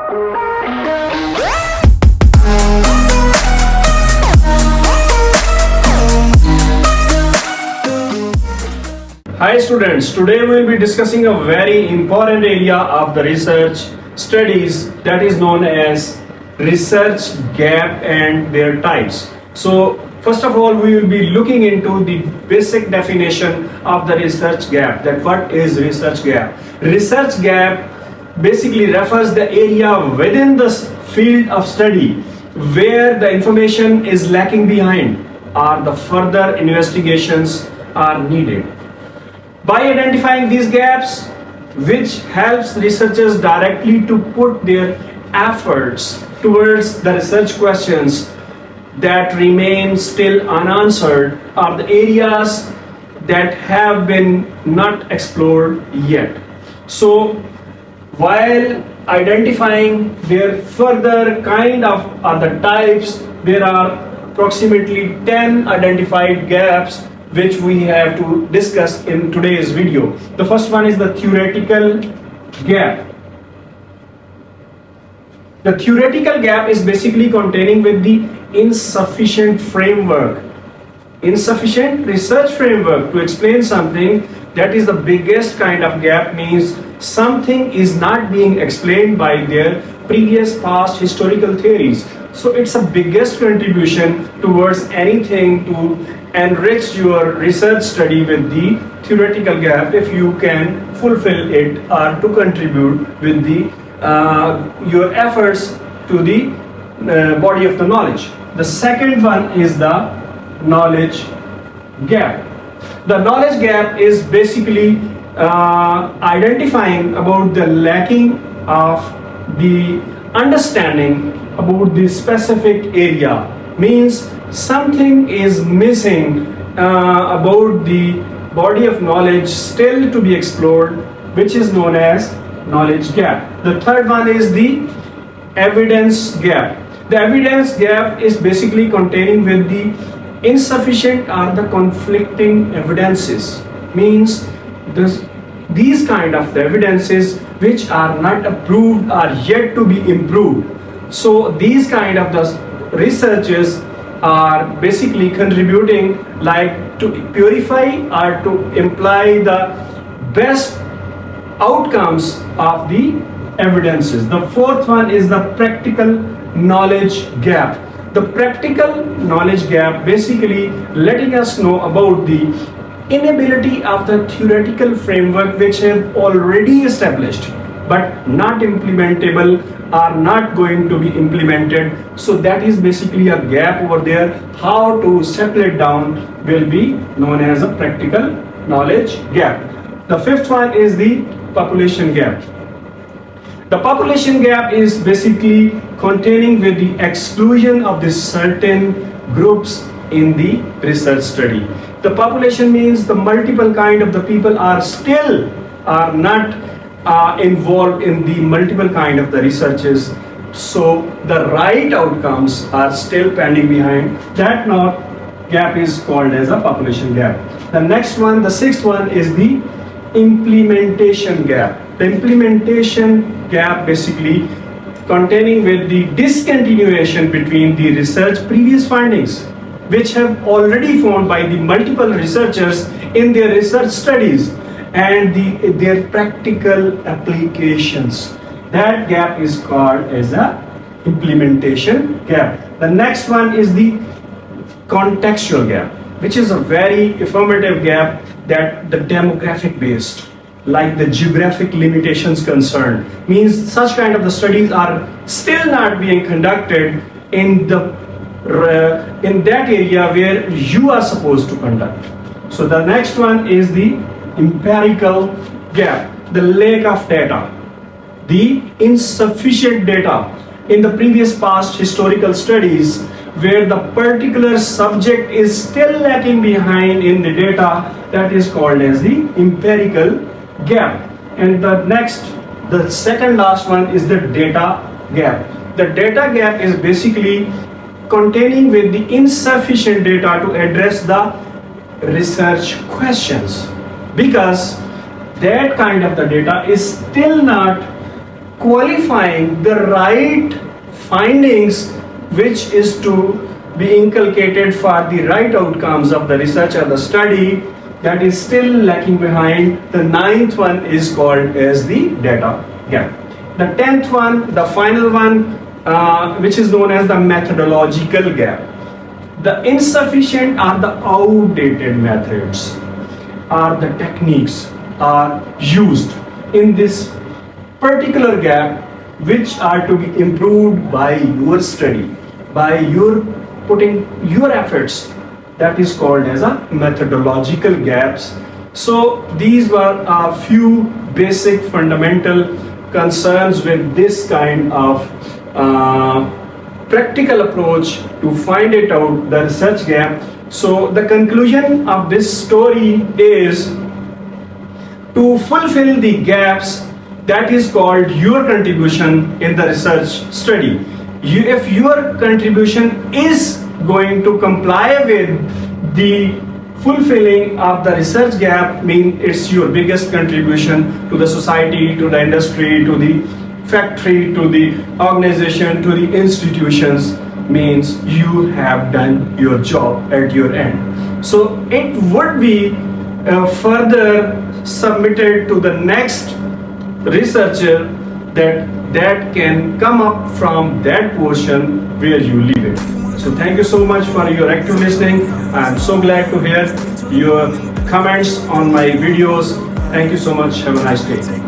Hi students, today we will be discussing a very important area of the research studies that is known as research gap and their types. So first of all, we will be looking into the basic definition of the research gap. That what is research gap? Research gap basically refers the area within the field of study where the information is lacking behind or the further investigations are needed. By identifying these gaps, which helps researchers directly to put their efforts towards the research questions that remain still unanswered or the areas that have been not explored yet. So, while identifying their further kind of the types, there are approximately 10 identified gaps which we have to discuss in today's video. The first one is the theoretical gap. The theoretical gap is basically containing with the insufficient framework, insufficient research framework to explain something. That is the biggest kind of gap, means something is not being explained by their previous past historical theories. So it's a biggest contribution towards anything to enrich your research study with the theoretical gap if you can fulfill it or to contribute with the your efforts to the body of the knowledge. The second one is the knowledge gap. The knowledge gap is basically identifying about the lacking of the understanding about the specific area, means something is missing about the body of knowledge still to be explored, which is known as knowledge gap. The third one is the evidence gap. The evidence gap is basically containing with the insufficient or the conflicting evidences, means these kind of the evidences which are not approved are yet to be improved. So these kind of the researches are basically contributing like to purify or to imply the best outcomes of the evidences. The fourth one is the practical knowledge gap. The practical knowledge gap basically letting us know about the inability of the theoretical framework which have already established but not implementable are not going to be implemented. So that is basically a gap over there. How to settle it down will be known as a practical knowledge gap. The fifth one is the population gap. The population gap is basically containing with the exclusion of the certain groups in the research study. The population means the multiple kind of the people are still are not involved in the multiple kind of the researches, so the right outcomes are still pending behind. That now gap is called as a population gap. The next one, the sixth one, is the implementation gap. The implementation gap basically containing with the discontinuation between the research previous findings which have already found by the multiple researchers in their research studies and their practical applications. That gap is called as a implementation gap. The next one is the contextual gap, which is a very affirmative gap that the demographic based, like the geographic limitations concerned, means such kind of the studies are still not being conducted in the in that area where you are supposed to conduct. So the next one is the empirical gap, the lack of data, the insufficient data in the previous past historical studies where the particular subject is still lacking behind in the data. That is called as the empirical gap. And the second last one is the data gap. The data gap is basically containing with the insufficient data to address the research questions, because that kind of the data is still not qualifying the right findings which is to be inculcated for the right outcomes of the research or the study, that is still lacking behind. The ninth one is called as the data gap. The 10th one, the final one, which is known as the methodological gap. The insufficient or the outdated methods or the techniques are used in this particular gap, which are to be improved by your study, by your putting your efforts. That is called as a methodological gaps. So these were a few basic fundamental concerns with this kind of practical approach to find it out, the research gap. So the conclusion of this story is to fulfill the gaps, that is called your contribution in the research study. If your contribution is going to comply with the fulfilling of the research gap, mean it's your biggest contribution to the society, to the industry, to the factory, to the organization, to the institutions, means you have done your job at your end. So it would be further submitted to the next researcher that can come up from that portion where you leave it. So thank you so much for your active listening. I'm so glad to hear your comments on my videos. Thank you so much. Have a nice day.